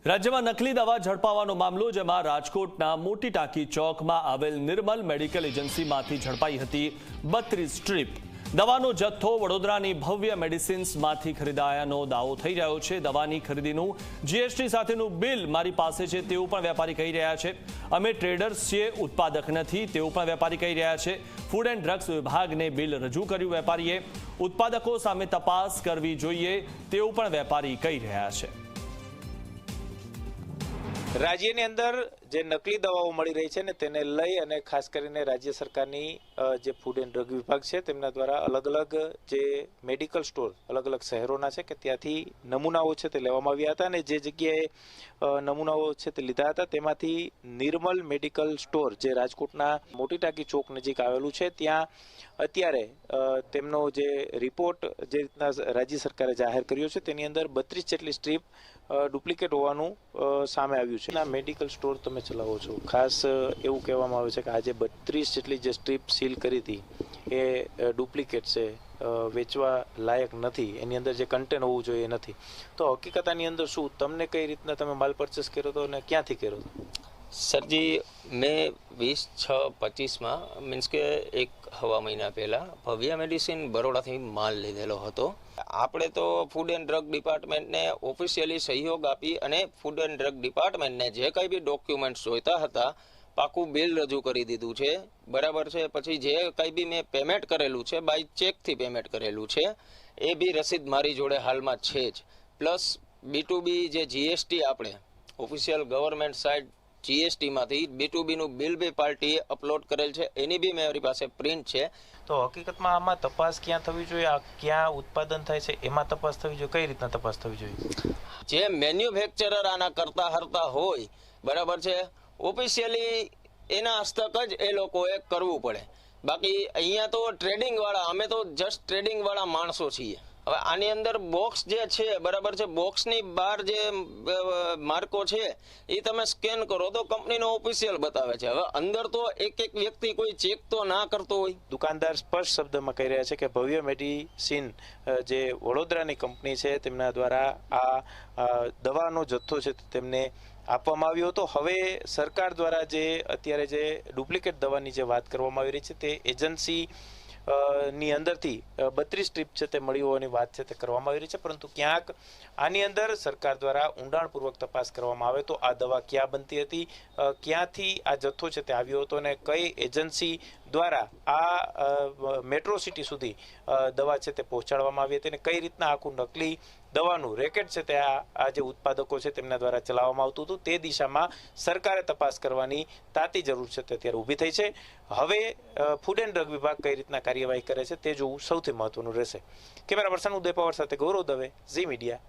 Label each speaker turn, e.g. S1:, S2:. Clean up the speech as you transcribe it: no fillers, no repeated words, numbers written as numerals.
S1: રાજ્યમાં નકલી દવા ઝડપાવાનો મામલો, જેમાં રાજકોટના મોટી ટાંકી ચોકમાં આવેલ નિર્મલ મેડિકલ એજન્સીમાંથી ઝડપાઈ હતી 32 સ્ટ્રીપ દવાનો જથ્થો વડોદરાની ભવ્ય મેડિસિન્સમાંથી ખરીદાયાનો દાવો થઈ રહ્યો છે। દવાની ખરીદીનું જીએસટી સાથેનું બિલ મારી પાસે છે તેવું પણ વેપારી કહી રહ્યા છે। અમે ટ્રેડર્સ છીએ, ઉત્પાદક નથી તેવું પણ વેપારી કહી રહ્યા છે। ફૂડ એન્ડ ડ્રગ્સ વિભાગને બિલ રજૂ કર્યું વેપારીએ। ઉત્પાદકો સામે તપાસ કરવી જોઈએ તેવું પણ વેપારી કહી રહ્યા છે।
S2: રાજ્યની અંદર જે નકલી દવાઓ મળી રહી છે ને તેને લઈ અને ખાસ કરીને રાજ્ય સરકારની જે ફૂડ એન્ડ ડ્રગ વિભાગ છે તેમના દ્વારા અલગ અલગ જે મેડિકલ સ્ટોર અલગ અલગ શહેરોના છે કે ત્યાંથી નમૂનાઓ છે તે લેવામાં આવ્યા હતા અને જે જગ્યાએ નમૂનાઓ છે તે લીધા હતા તેમાંથી નિર્મલ મેડિકલ સ્ટોર જે રાજકોટના મોટી ટાંકી ચોક નજીક આવેલું છે ત્યાં અત્યારે તેમનો જે રિપોર્ટ જે રીતના રાજ્ય સરકારે જાહેર કર્યો છે તેની અંદર 32 જેટલી સ્ટ્રીપ ડુપ્લિકેટ હોવાનું સામે આવ્યું છે। આ મેડિકલ સ્ટોર તમે ચલાવો છો, ખાસ એવું કહેવામાં આવે છે કે આજે 32 જેટલી જે સ્ટ્રીપ સીલ કરી હતી એ ડુપ્લિકેટ છે, વેચવા લાયક નથી, એની અંદર જે કન્ટેન્ટ હોવું જોઈએ એ નથી। તો હકીકત આની અંદર શું, તમને કઈ રીતના તમે માલ પરચેસ કર્યો હતો અને ક્યાંથી કર્યો હતો?
S3: સરજી, મેં 20/6/25 મીન્સ કે એક હવા મહિના પહેલાં ભવ્ય મેડિસિન બરોડાથી માલ લીધેલો હતો। આપણે તો ફૂડ એન્ડ ડ્રગ ડિપાર્ટમેન્ટને ઓફિશિયલી સહયોગ આપી અને ફૂડ એન્ડ ડ્રગ ડિપાર્ટમેન્ટને જે કંઈ બી ડોક્યુમેન્ટ્સ જોઈતા હતા પાકું બિલ રજૂ કરી દીધું છે, બરાબર છે। પછી જે કંઈ બી મેં પેમેન્ટ કરેલું છે બાય ચેકથી પેમેન્ટ કરેલું છે એ બી રસીદ મારી જોડે હાલમાં છે જ। પ્લસ B2B જે જીએસટી આપણે ઓફિશિયલ ગવર્મેન્ટ સાઇડ જીએસટીમાંથી B2B નું બિલ બી પાર્ટીએ અપલોડ કરેલ છે, એની બી મારી પાસે પ્રિન્ટ છે।
S2: તો હકીકતમાં આમાં તપાસ ક્યાં થવી જોઈએ, આ ક્યાં ઉત્પાદન થાય છે એમાં તપાસ થવી જોઈએ, કઈ રીતના તપાસ થવી જોઈએ?
S3: જે મેન્યુફેક્ચરર આના કરતા હરતા હોય, બરાબર છે, ઓફિશિયલી એના હસ્તક જ એ લોકોએ કરવું પડે। બાકી અહીંયા તો ટ્રેડિંગ વાળા, અમે તો જસ્ટ ટ્રેડિંગ વાળા માણસો છીએ। હવે આની અંદર બોક્સ જે છે, બરાબર છે, બોક્સની બહાર જે માર્કો છે એ તમે સ્કેન કરો તો કંપનીનો ઓફિશિયલ બતાવે છે। હવે અંદર તો એક એક વ્યક્તિ કોઈ ચેક તો ના કરતો હોય।
S2: દુકાનદાર સ્પષ્ટ શબ્દમાં કહી રહ્યા છે કે ભવ્ય મેડિસિન જે વડોદરાની કંપની છે તેમના દ્વારા આ દવાનો જથ્થો છે તેમને આપવામાં આવ્યો હતો। હવે સરકાર દ્વારા જે અત્યારે જે ડુપ્લિકેટ દવાની જે વાત કરવામાં આવી રહી છે તે એજન્સી ની અંદરથી 32 સ્ટ્રીપ છે તે મળી હોવાની વાત છે તે કરવામાં આવી રહી છે, પરંતુ ક્યાંક આની અંદર સરકાર દ્વારા ઊંડાણપૂર્વક તપાસ કરવામાં આવે તો આ દવા ક્યાં બનતી હતી, ક્યાંથી આ જથ્થો છે તે આવ્યો હતો અને કઈ એજન્સી દ્વારા આ મેટ્રો સિટી સુધી દવા છે તે પહોંચાડવામાં આવી હતી અને કઈ રીતના આખું નકલી દવાનું રેકેટ છે તે આ જે ઉત્પાદકો છે તેમના દ્વારા ચલાવવામાં આવતું હતું તે દિશામાં સરકારે તપાસ કરવાની તાતી જરૂર છે તે અત્યારે ઊભી થઈ છે। હવે ફૂડ એન્ડ ડ્રગ વિભાગ કઈ રીતના કાર્યવાહી કરે છે તે જોવું સૌથી મહત્વનું રહેશે। કેમેરા પર્સન ઉદય પવાર સાથે ગૌરવ દવે, ઝી મીડિયા,